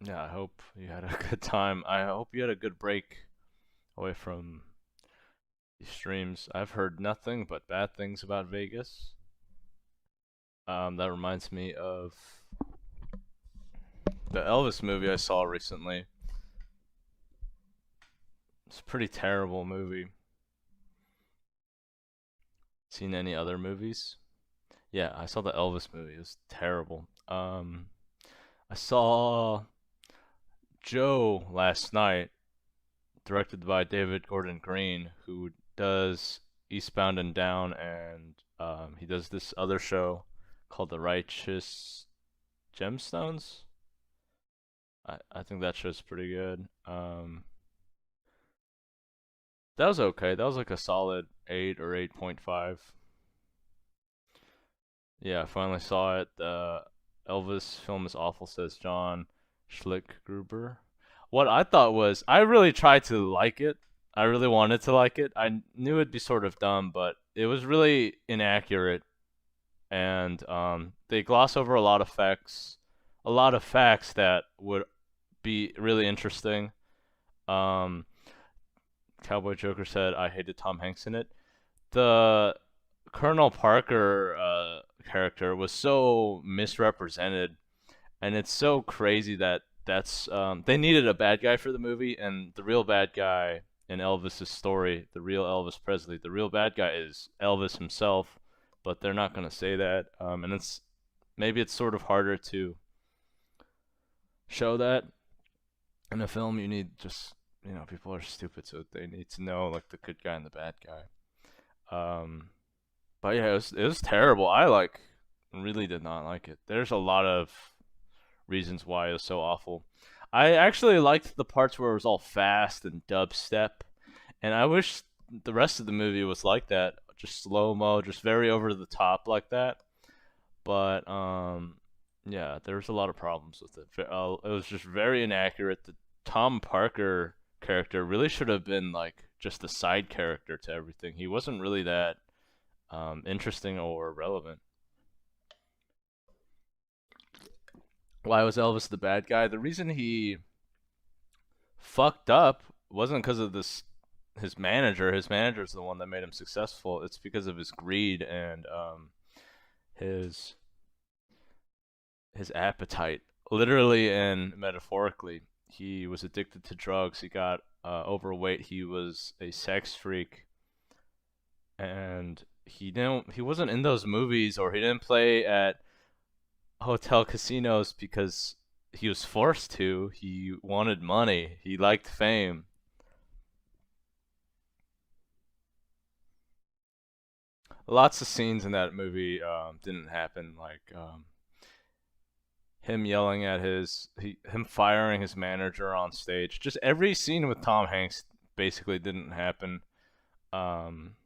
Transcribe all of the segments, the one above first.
Yeah, I hope you had a good time. I hope you had a good break away from these streams. I've heard nothing but bad things about Vegas. That reminds me of the Elvis movie I saw recently. It's a pretty terrible movie. Seen any other movies? Yeah, I saw the Elvis movie. It was terrible. I saw Joe last night, directed by David Gordon Green, who does Eastbound and Down, and he does this other show called The Righteous Gemstones. I think that show's pretty good. That was okay. That was like a solid 8 or 8.5. Yeah, I finally saw it. The Elvis film is awful, says John Schlickgruber. What I thought was, I really tried to like it. I really wanted to like it. I knew it'd be sort of dumb, but it was really inaccurate, and they gloss over a lot of facts that would be really interesting. Um, Cowboy Joker said, "I hated Tom Hanks in it." The Colonel Parker character was so misrepresented, and it's so crazy that they needed a bad guy for the movie, and the real bad guy in Elvis's story, the real Elvis Presley, the real bad guy is Elvis himself, but they're not gonna say that, and it's sort of harder to show that in a film. You need just people are stupid, so they need to know like the good guy and the bad guy. Um, but yeah, it was terrible. I really did not like it. There's a lot of reasons why it was so awful. I actually liked the parts where it was all fast and dubstep, and I wish the rest of the movie was like that, just slow mo, just very over the top like that. But yeah, there was a lot of problems with it. It was just very inaccurate. The Tom Parker character really should have been like just a side character to everything. He wasn't really that interesting or relevant. Why was Elvis the bad guy? The reason he fucked up wasn't because of this his manager. His manager's the one that made him successful. It's because of his greed and his his appetite, literally and metaphorically. He was addicted to drugs. He got overweight. He was a sex freak, and he wasn't in those movies, or he didn't play at hotel casinos because he was forced to. He wanted money. He liked fame. Lots of scenes in that movie didn't happen, like him yelling at him firing his manager on stage. Just every scene with Tom Hanks basically didn't happen. Um,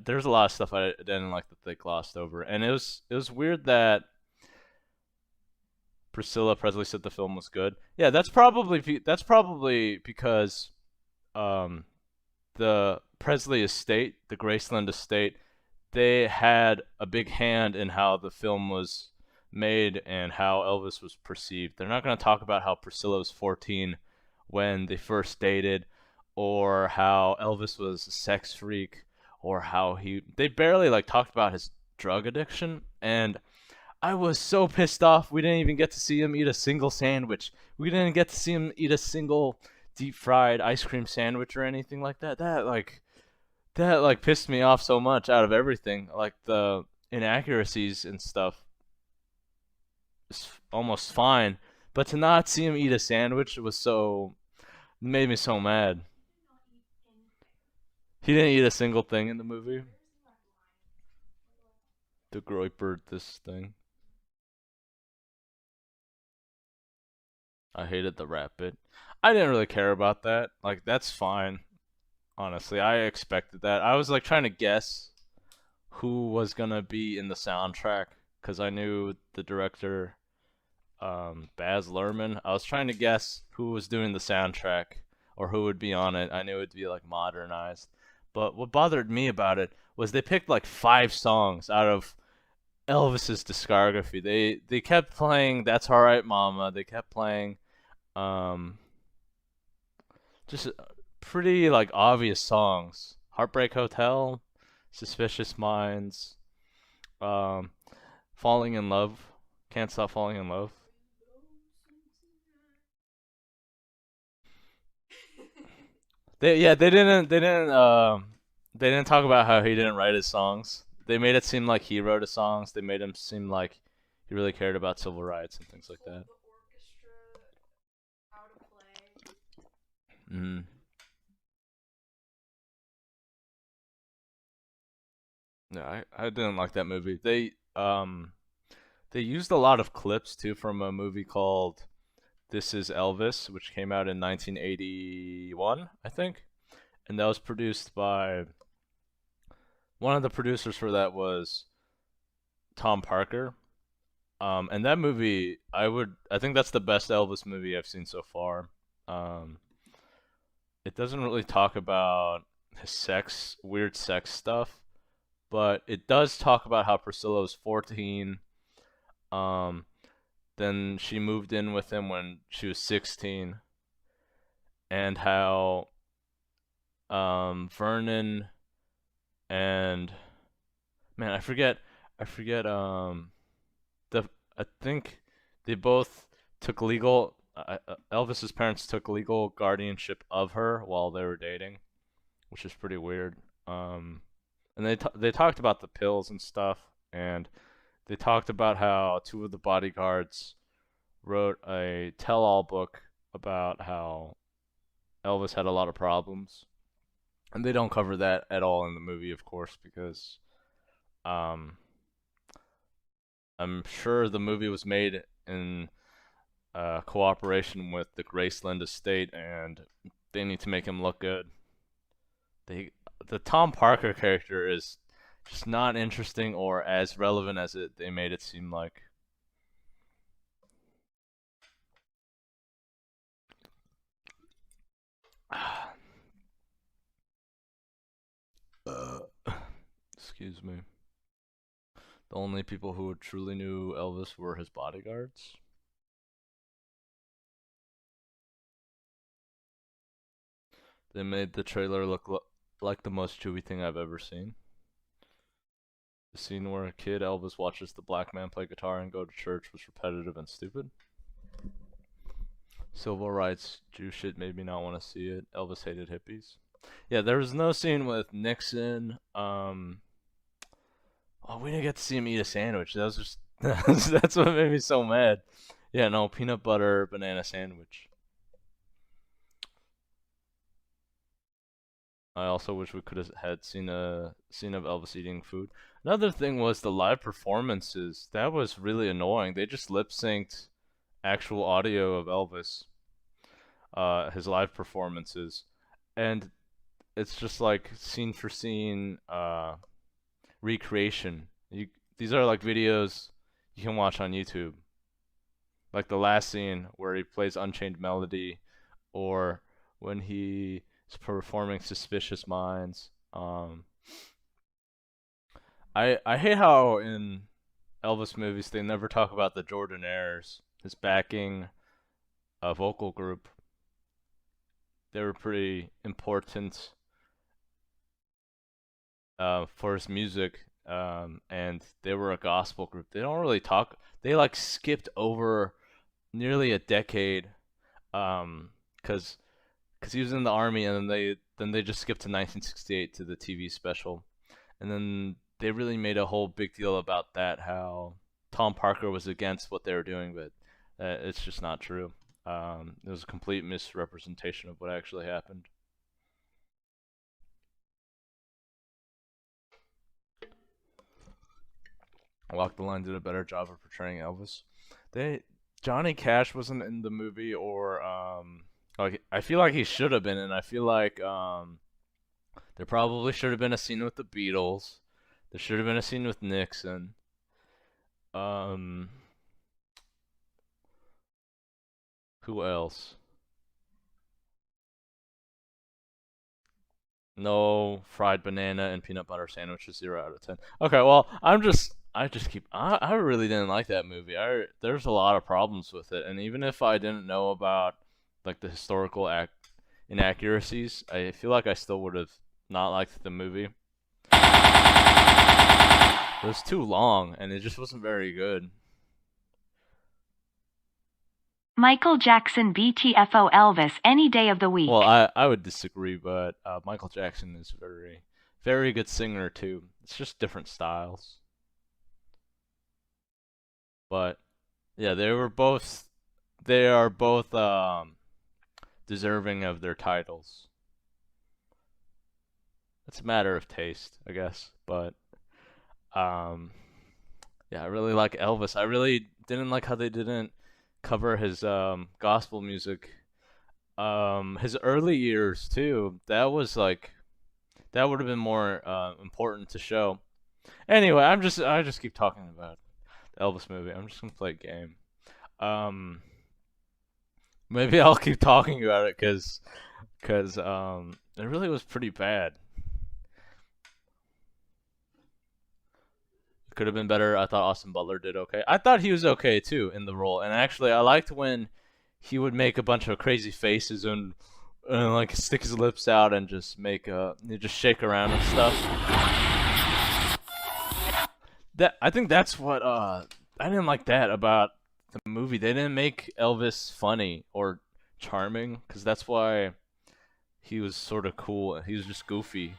there's a lot of stuff I didn't like that they glossed over, and it was weird that Priscilla Presley said the film was good. Yeah, that's probably because um, the Presley estate, the Graceland estate, they had a big hand in how the film was made and how Elvis was perceived. They're not going to talk about how Priscilla was 14 when they first dated, or how Elvis was a sex freak, or how they barely like talked about his drug addiction. And I was so pissed off. We didn't even get to see him eat a single sandwich. We didn't get to see him eat a single deep fried ice cream sandwich or anything like that. That pissed me off so much out of everything. Like the inaccuracies and stuff is almost fine, but to not see him eat a sandwich made me so mad. He didn't eat a single thing in the movie. The Groyper this thing. I hated the rap bit. I didn't really care about that. Like that's fine. Honestly, I expected that. I was like trying to guess who was gonna be in the soundtrack because I knew the director, Baz Luhrmann. I was trying to guess who was doing the soundtrack or who would be on it. I knew it'd be like modernized. But what bothered me about it was they picked like 5 songs out of Elvis's discography. They kept playing "That's Alright, Mama." They kept playing um just pretty like obvious songs. "Heartbreak Hotel," "Suspicious Minds," um, "Falling in Love," "Can't Stop Falling in Love." They didn't talk about how he didn't write his songs. They made it seem like he wrote his songs. They made him seem like he really cared about civil rights and things like that. Mm. No, I didn't like that movie. They used a lot of clips too from a movie called This Is Elvis, which came out in 1981, I think, and that was produced by one of the producers for that was Tom Parker. And that movie, I think that's the best Elvis movie I've seen so far. Um, it doesn't really talk about his weird sex stuff, but it does talk about how Priscilla was 14. Um, then she moved in with him when she was 16, and how Vernon and man, I forget the I think they both took legal Elvis's parents took legal guardianship of her while they were dating, which is pretty weird. Um, and they talked about the pills and stuff, and they talked about how two of the bodyguards wrote a tell-all book about how Elvis had a lot of problems, and they don't cover that at all in the movie, of course, because um, I'm sure the movie was made in cooperation with the Graceland estate, and they need to make him look good. They the Tom Parker character is just not interesting or as relevant as they made it seem like. Uh, excuse me. The only people who truly knew Elvis were his bodyguards. They made the trailer look like the most Chewy thing I've ever seen. The scene where a kid Elvis watches the black man play guitar and go to church was repetitive and stupid. Civil rights, Jew shit made me not want to see it. Elvis hated hippies. Yeah, there was no scene with Nixon. Oh, we didn't get to see him eat a sandwich. That was just that's what made me so mad. Yeah, no peanut butter banana sandwich. I also wish we could have had seen a scene of Elvis eating food. Another thing was the live performances. That was really annoying. They just lip synced actual audio of Elvis, his live performances, and it's just like scene for scene recreation. These are like videos you can watch on YouTube, like the last scene where he plays Unchained Melody, or when he is performing Suspicious Minds. I hate how in Elvis movies they never talk about the Jordanaires, his backing vocal group. They were pretty important for his music, and they were a gospel group. They don't really talk. They like skipped over nearly a decade, because he was in the army, and then they just skipped to 1968 to the TV special, and then they really made a whole big deal about that, how Tom Parker was against what they were doing, but it's just not true. It was a complete misrepresentation of what actually happened. Walk the Line did a better job of portraying Elvis. They Johnny Cash wasn't in the movie, or like I feel like he should have been, and I feel like there probably should have been a scene with the Beatles. There should have been a scene with Nixon. Um, who else? No fried banana and peanut butter sandwiches. 0 out of 10. Okay, well, I just keep. I really didn't like that movie. There's a lot of problems with it, and even if I didn't know about like the historical inaccuracies, I feel like I still would have not liked the movie. It was too long, and it just wasn't very good. Michael Jackson BTFO Elvis any day of the week. Well, I would disagree, but Michael Jackson is very good singer too. It's just different styles. But yeah, they are both deserving of their titles. It's a matter of taste, I guess. But um, yeah, I really like Elvis. I really didn't like how they didn't cover his gospel music. His early years too. That would have been more important to show. Anyway, I just keep talking about the Elvis movie. I'm just gonna play a game. Um, Maybe I'll keep talking about it because it really was pretty bad. It could have been better. I thought Austin Butler did okay. I thought he was okay too in the role, and actually I liked when he would make a bunch of crazy faces and like stick his lips out and just just shake around and stuff. That I think that's what I didn't like that about the movie. They didn't make Elvis funny or charming because that's why he was sort of cool. He was just goofy.